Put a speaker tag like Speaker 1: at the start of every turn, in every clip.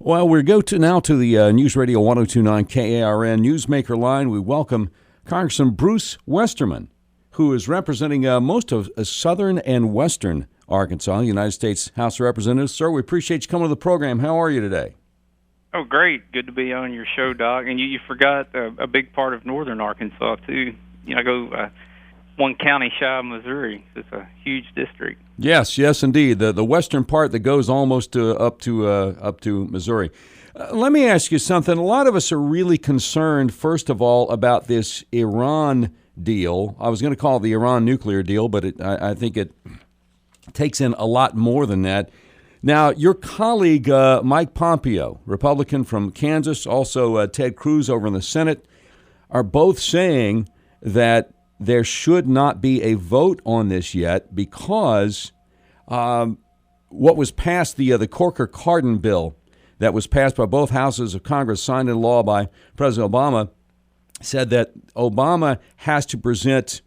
Speaker 1: Well, we go to now to the News Radio 102.9 KARN Newsmaker line. We welcome Congressman Bruce Westerman, who is representing most of southern and western Arkansas, United States House of Representatives. Sir, we appreciate you coming to the program. How are you today?
Speaker 2: Oh, great. Good to be on your show, Doc. And you forgot a big part of northern Arkansas, too. I go one county shy of Missouri. It's a huge district.
Speaker 1: Yes, indeed. The western part that goes almost up to Missouri. Let me ask you something. A lot of us are really concerned, first of all, about this Iran deal. I was going to call it the Iran nuclear deal, but I think it takes in a lot more than that. Now, your colleague, Mike Pompeo, Republican from Kansas, also Ted Cruz over in the Senate, are both saying that there should not be a vote on this yet because what was passed, the Corker-Cardin bill that was passed by both houses of Congress, signed into law by President Obama, said that Obama has to present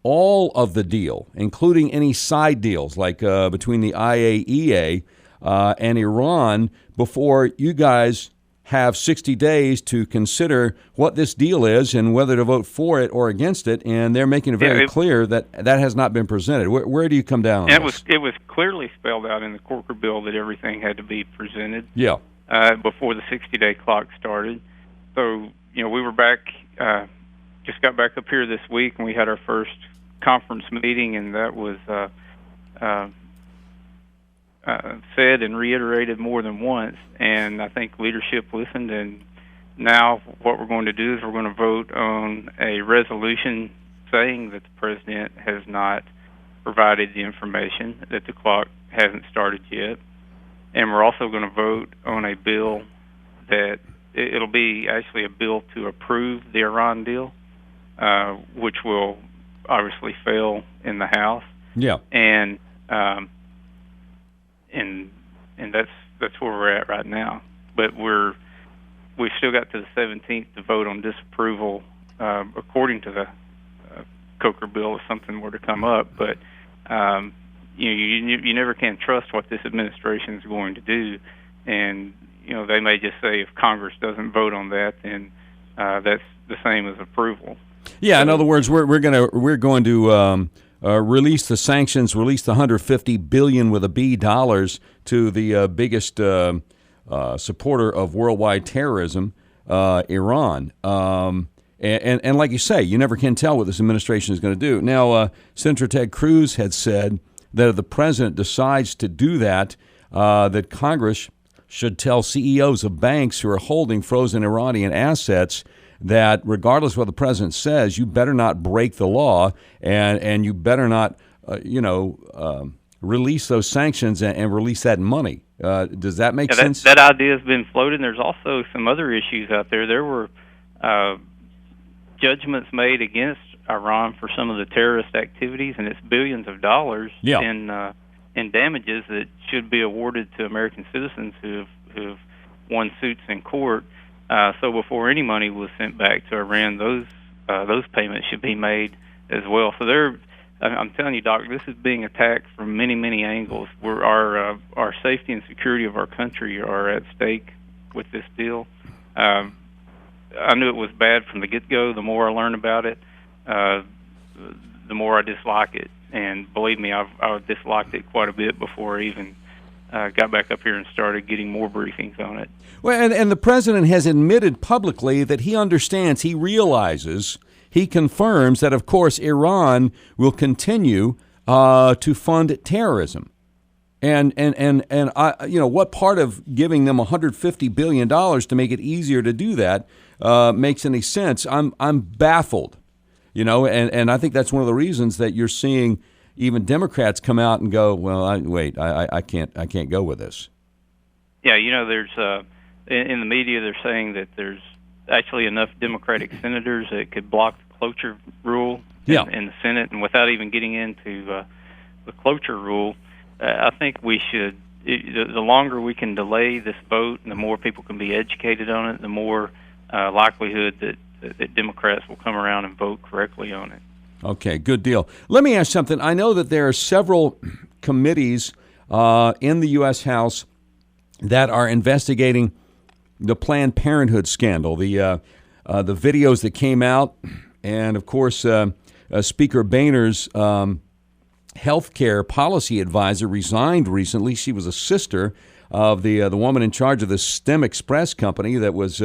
Speaker 1: all of the deal, including any side deals like between the IAEA and Iran, before you guys have 60 days to consider what this deal is and whether to vote for it or against it. And they're making it very clear that that has not been presented. Where do you come down on this?
Speaker 2: It was clearly spelled out in the Corker bill that everything had to be presented before the 60-day clock started. So, we were back, just got back up here this week, and we had our first conference meeting, and that was said and reiterated more than once, and I think leadership listened, and now what we're going to do is we're going to vote on a resolution saying that the president has not provided the information, that the clock hasn't started yet, and we're also going to vote on a bill that it'll be actually a bill to approve the Iran deal, which will obviously fail in the House. And that's where we're at right now. But we've still got to the 17th to vote on disapproval, according to the Coker bill, if something were to come up. But you never can trust what this administration is going to do, and they may just say if Congress doesn't vote on that, then that's the same as approval.
Speaker 1: Yeah, in other words, we're going to release the sanctions, release the $150 billion with a B dollars to the biggest supporter of worldwide terrorism, Iran. And like you say, you never can tell what this administration is going to do. Now, Senator Ted Cruz had said that if the president decides to do that, that Congress should tell CEOs of banks who are holding frozen Iranian assets that regardless of what the president says, you better not break the law and you better not, release those sanctions and release that money. Does that make sense?
Speaker 2: That idea has been floated. There's also some other issues out there. There were judgments made against Iran for some of the terrorist activities, and it's billions of dollars in damages that should be awarded to American citizens who've won suits in court. So before any money was sent back to Iran, those payments should be made as well. So I'm telling you, Doc, this is being attacked from many, many angles. Our safety and security of our country are at stake with this deal. I knew it was bad from the get-go. The more I learned about it, the more I dislike it. And believe me, I disliked it quite a bit before I even got back up here and started getting more briefings on it.
Speaker 1: Well, and the president has admitted publicly that he understands, he realizes, he confirms that, of course, Iran will continue to fund terrorism. And what part of giving them $150 billion to make it easier to do that makes any sense? I'm baffled, and I think that's one of the reasons that you're seeing even Democrats come out and go, well, I can't go with this.
Speaker 2: Yeah, there's in the media they're saying that there's actually enough Democratic senators that could block the cloture rule in the Senate, and without even getting into the cloture rule, I think we should. The longer we can delay this vote, and the more people can be educated on it, the more likelihood that Democrats will come around and vote correctly on it.
Speaker 1: Okay, good deal. Let me ask something. I know that there are several committees in the U.S. House that are investigating the Planned Parenthood scandal, the videos that came out, and of course, Speaker Boehner's healthcare policy advisor resigned recently. She was a sister of the woman in charge of the STEM Express company that was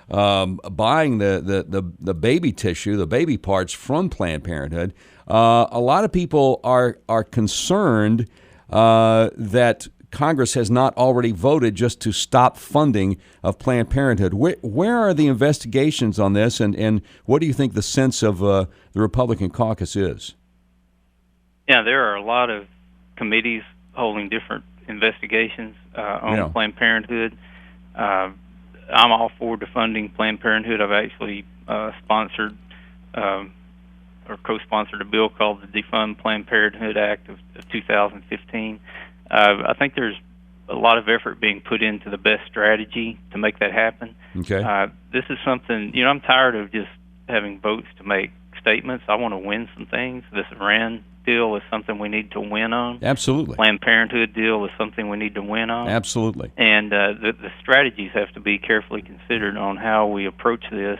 Speaker 1: buying the baby tissue, the baby parts from Planned Parenthood. A lot of people are concerned that Congress has not already voted just to stop funding of Planned Parenthood. Where are the investigations on this, and what do you think the sense of the Republican caucus is?
Speaker 2: Yeah, there are a lot of committees holding different investigations on Planned Parenthood. I'm all for defunding Planned Parenthood. I've actually sponsored or co-sponsored a bill called the Defund Planned Parenthood Act of 2015. I think there's a lot of effort being put into the best strategy to make that happen.
Speaker 1: Okay.
Speaker 2: This is something, I'm tired of just having votes to make statements. I want to win some things. This Iran deal is something we need to win on.
Speaker 1: Absolutely.
Speaker 2: Planned Parenthood deal is something we need to win on.
Speaker 1: Absolutely.
Speaker 2: And the strategies have to be carefully considered on how we approach this,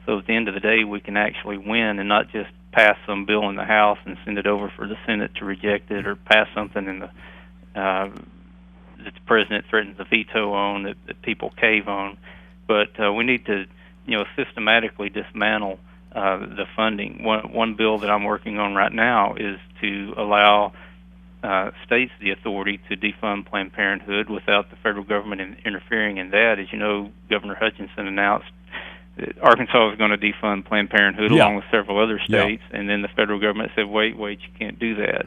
Speaker 2: so at the end of the day we can actually win and not just pass some bill in the House and send it over for the Senate to reject it, or pass something in the that the president threatens a veto on that people cave on. But we need to systematically dismantle the funding. One bill that I'm working on right now is to allow states the authority to defund Planned Parenthood without the federal government interfering in that. As you know, Governor Hutchinson announced that Arkansas was going to defund Planned Parenthood along with several other states, and then the federal government said, wait, you can't do that.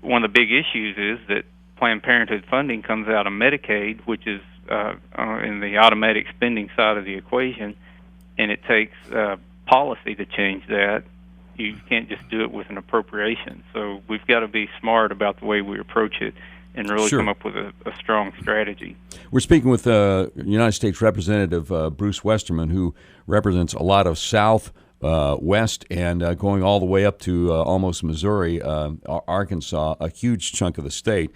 Speaker 2: One of the big issues is that Planned Parenthood funding comes out of Medicaid, which is in the automatic spending side of the equation, and it takes policy to change that. You can't just do it with an appropriation. So we've got to be smart about the way we approach it and really come up with a strong strategy.
Speaker 1: We're speaking with United States Representative Bruce Westerman, who represents a lot of South, West, and going all the way up to almost Missouri, Arkansas, a huge chunk of the state.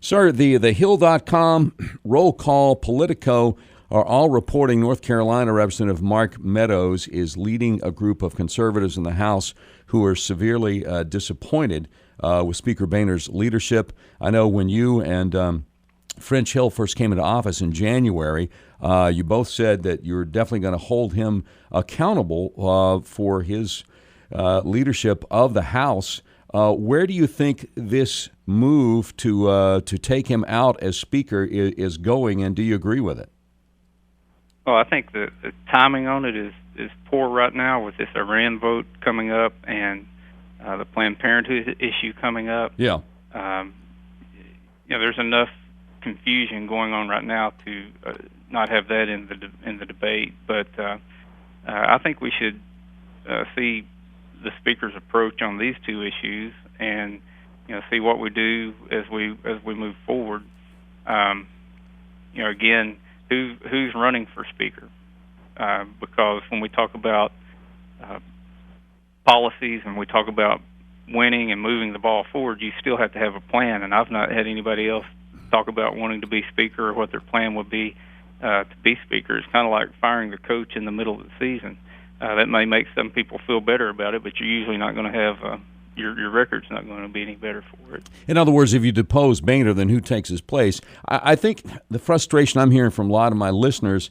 Speaker 1: Sir, the Hill.com, Roll Call, Politico are all reporting North Carolina Representative Mark Meadows is leading a group of conservatives in the House who are severely disappointed with Speaker Boehner's leadership. I know when you and French Hill first came into office in January, you both said that you're definitely going to hold him accountable for his leadership of the House. Where do you think this move to take him out as Speaker is going, and do you agree with it?
Speaker 2: Well, I think the timing on it is poor right now with this Iran vote coming up and the Planned Parenthood issue coming up.
Speaker 1: Yeah.
Speaker 2: There's enough confusion going on right now to not have that in the debate. But I think we should see the Speaker's approach on these two issues and see what we do as we move forward. Again, who's running for Speaker? Because when we talk about policies and we talk about winning and moving the ball forward, you still have to have a plan. And I've not had anybody else talk about wanting to be Speaker or what their plan would be to be Speaker. It's kind of like firing the coach in the middle of the season. That may make some people feel better about it, but you're usually not going to have your record's not going to be any better for it.
Speaker 1: In other words, if you depose Boehner, then who takes his place? I think the frustration I'm hearing from a lot of my listeners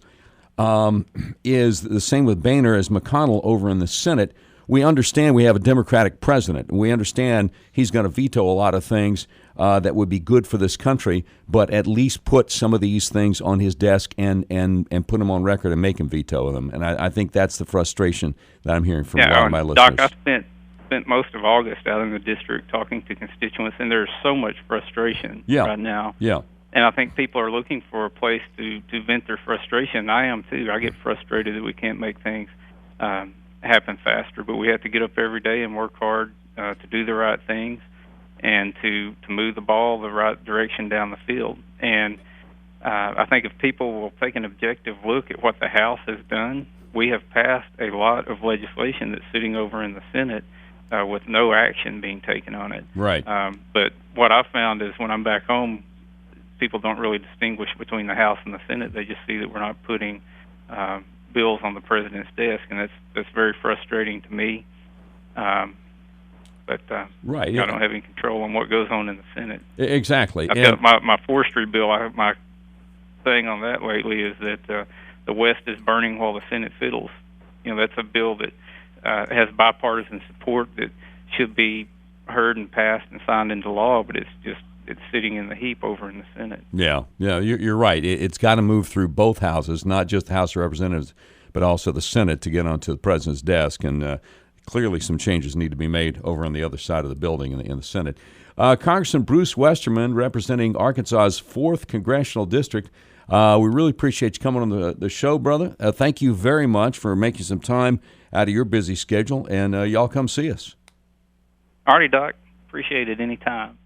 Speaker 1: is the same with Boehner as McConnell over in the Senate. We understand we have a Democratic president. We understand he's going to veto a lot of things that would be good for this country, but at least put some of these things on his desk and put them on record and make him veto them. And I think that's the frustration that I'm hearing from a lot of my listeners.
Speaker 2: Doc, I spent most of August out in the district talking to constituents, and there's so much frustration right now.
Speaker 1: Yeah.
Speaker 2: And I think people are looking for a place to vent their frustration. I am too. I get frustrated that we can't make things happen faster, but we have to get up every day and work hard to do the right things and to move the ball the right direction down the field. And I think if people will take an objective look at what the House has done, we have passed a lot of legislation that's sitting over in the Senate with no action being taken on it.
Speaker 1: Right.
Speaker 2: But what I found is when I'm back home, people don't really distinguish between the House and the Senate. They just see that we're not putting bills on the president's desk, and that's very frustrating to me. But
Speaker 1: right,
Speaker 2: I don't have any control on what goes on in the Senate.
Speaker 1: Exactly.
Speaker 2: I've got my forestry bill. My thing on that lately is that the West is burning while the Senate fiddles. That's a bill that has bipartisan support that should be heard and passed and signed into law, but it's sitting in the heap over in the Senate.
Speaker 1: Yeah, you're right. It's got to move through both houses, not just the House of Representatives, but also the Senate to get onto the president's desk. And clearly some changes need to be made over on the other side of the building in the Senate. Congressman Bruce Westerman, representing Arkansas's 4th Congressional District, we really appreciate you coming on the show, brother. Thank you very much for making some time out of your busy schedule, and y'all come see us.
Speaker 2: All righty, Doc. Appreciate it anytime.